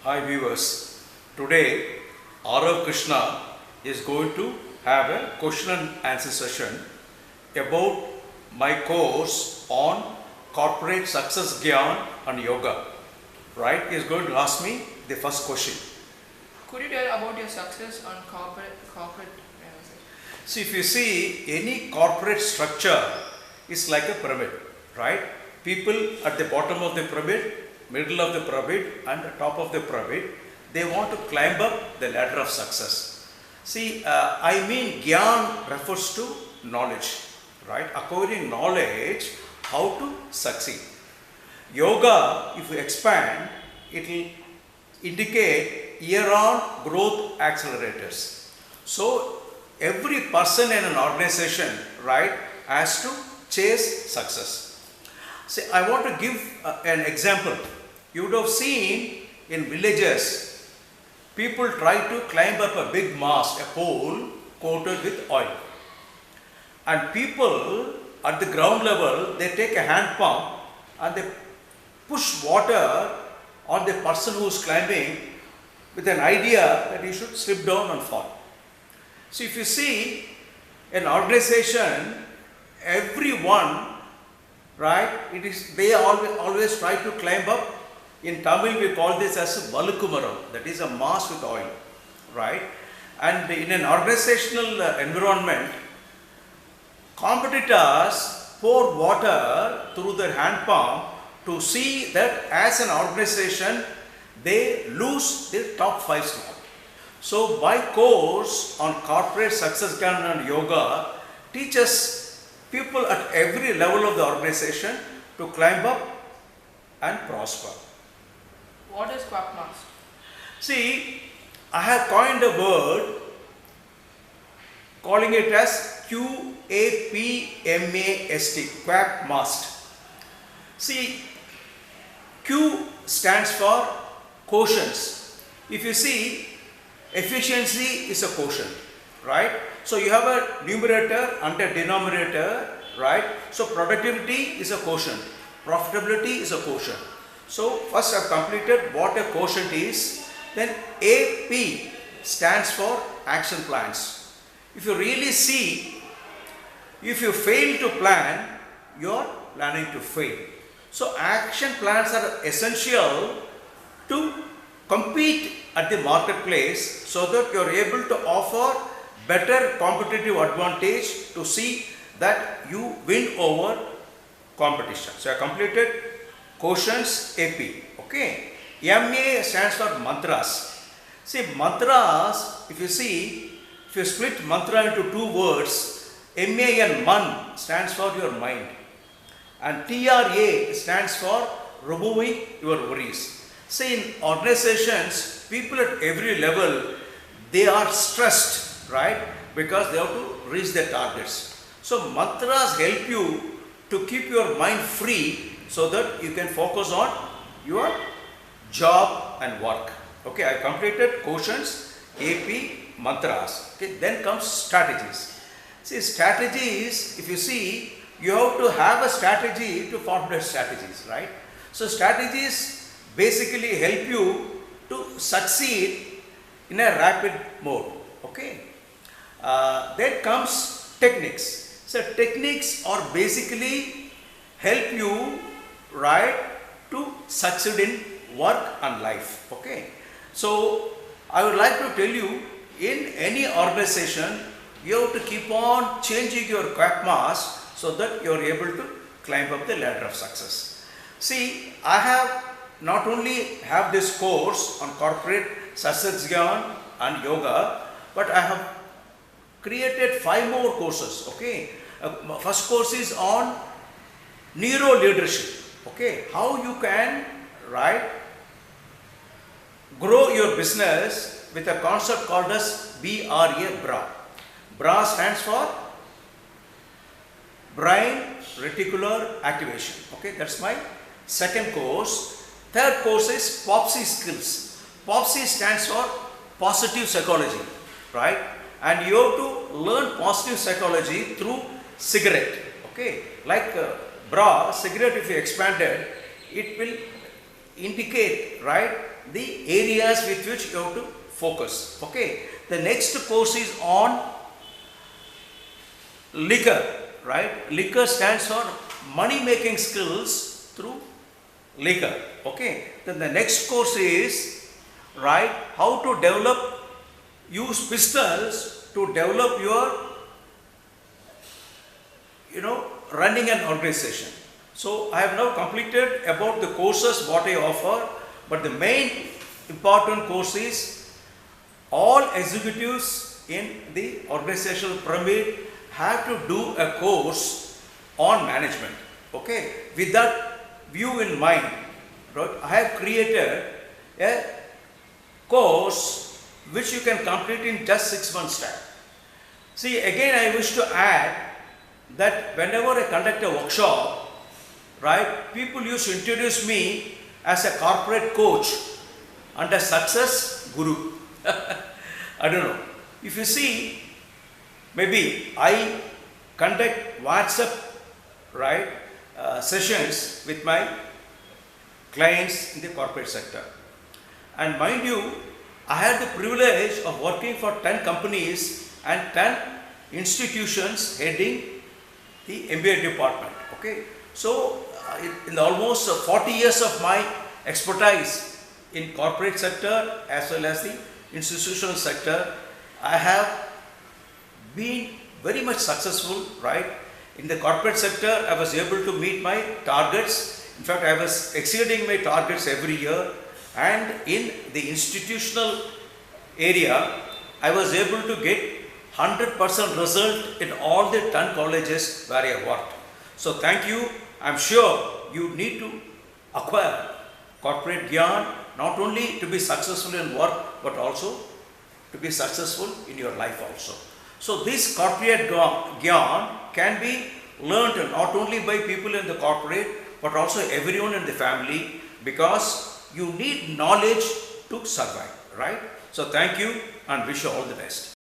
Hi viewers, today Arav Krishna is going to have a question and answer session about my course on corporate success Gyan and yoga. Right? He is going to ask me the first question. Could you tell about your success on corporate? See, if you see any corporate structure is like a pyramid, right? People at the bottom of the pyramid, middle of the pyramid and the top of the pyramid, they want to climb up the ladder of success. See, I mean Gyan refers to knowledge, right? Acquiring knowledge, how to succeed. Yoga, if you expand, it will indicate year-on growth accelerators. So, every person in an organization, right, has to chase success. See, I want to give an example. You would have seen in villages, people try to climb up a big mast, a pole coated with oil. And people at the ground level, they take a hand pump and they push water on the person who is climbing with an idea that he should slip down and fall. So if you see an organization, everyone, right, they always try to climb up. In Tamil we call this as Valukumaram, that is a mast with oil, right? And in an organizational environment, competitors pour water through their hand pump to see that as an organization they lose their top 5 slot. So my course on corporate success Gyan and yoga teaches people at every level of the organization to climb up and prosper. What is Quackmast? See, I have coined a word calling it as QAPMAST, Quackmast. See, Q stands for quotients. If you see, efficiency is a quotient, right? So you have a numerator and a denominator, right? So productivity is a quotient, profitability is a quotient. So first I have completed what a quotient is. Then AP stands for action plans. If you really see, if you fail to plan, you are planning to fail. So action plans are essential to compete at the marketplace so that you are able to offer better competitive advantage to see that you win over competition. So I completed quotients AP. Okay. MA stands for mantras. See, mantras, if you split mantra into 2 words, MA and man stands for your mind and TRA stands for removing your worries. See, in organizations, people at every level, they are stressed, right? Because they have to reach their targets. So mantras help you to keep your mind free so that you can focus on your job and work. Okay, I completed quotients, AP, mantras. Okay, then comes strategies. See, strategies, if you see, you have to have a strategy to formulate strategies, right? So strategies basically help you to succeed in a rapid mode. Okay. Then comes techniques. So techniques are basically help you, right, to succeed in work and life. Okay. So I would like to tell you, in any organization, you have to keep on changing your Quackmast so that you are able to climb up the ladder of success. See, I have not only have this course on corporate success Gyan and yoga, but I have created 5 more courses. Okay, first course is on neuro leadership. Okay, how you can, right, grow your business with a concept called as BRA. BRA stands for brain reticular activation. Okay, that's my second course. Third course is POPSI skills. POPSI stands for positive psychology, right? And you have to learn positive psychology through cigarette. Okay, like bra, cigarette, if you expanded, it will indicate, right, the areas with which you have to focus. Okay. The next course is on liquor, right? Liquor stands for money making skills through liquor. Okay. Then the next course is, right, how to use pistols to develop your, running an organization. So I have now completed about the courses what I offer, but the main important course is all executives in the organizational pyramid have to do a course on management. Okay, with that view in mind, right, I have created a course which you can complete in just 6 months time. See, again I wish to add that whenever I conduct a workshop, right, people used to introduce me as a corporate coach and a success guru. I don't know. If you see, maybe I conduct WhatsApp, right, sessions with my clients in the corporate sector. And mind you, I had the privilege of working for 10 companies and 10 institutions heading the MBA department. Okay. So, in almost 40 years of my expertise in corporate sector as well as the institutional sector, I have been very much successful, right? In the corporate sector, I was able to meet my targets. In fact, I was exceeding my targets every year. And in the institutional area, I was able to get 100% result in all the 10 colleges where I worked. So thank you. I'm sure you need to acquire corporate gyan not only to be successful in work but also to be successful in your life also. So this corporate gyan can be learned not only by people in the corporate but also everyone in the family, because you need knowledge to survive, right? So thank you and wish you all the best.